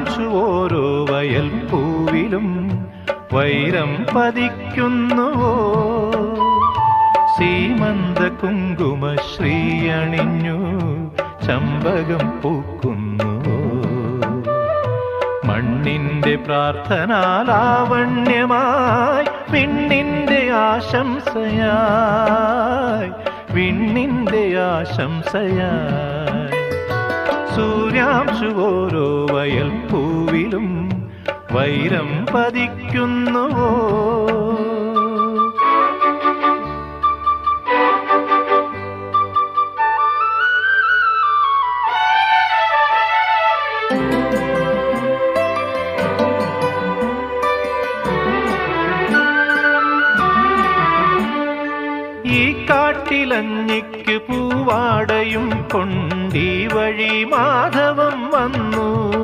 സൂര്യാംശു ഓരോ വയൽ പൂവിലും വൈരം പതിക്കുന്നുവോ സീമന്ത കുങ്കുമ ശ്രീയണിഞ്ഞു ചമ്പകം പൂക്കുന്നുവോ മണ്ണിന്റെ പ്രാർത്ഥനാലാവണ്യമായി വിണ്ണിന്റെ ആശംസയായി വിണ്ണിന്റെ ആശംസയായി സൂര്യാംശു ഓരോ വയൽ പൂവിലും വൈരം പതിക്കുന്നുവോ ഈ കാട്ടിലഞ്ഞിക്ക് പൂവാടയും കൊണ്ടീ വഴി മാധവം വന്നു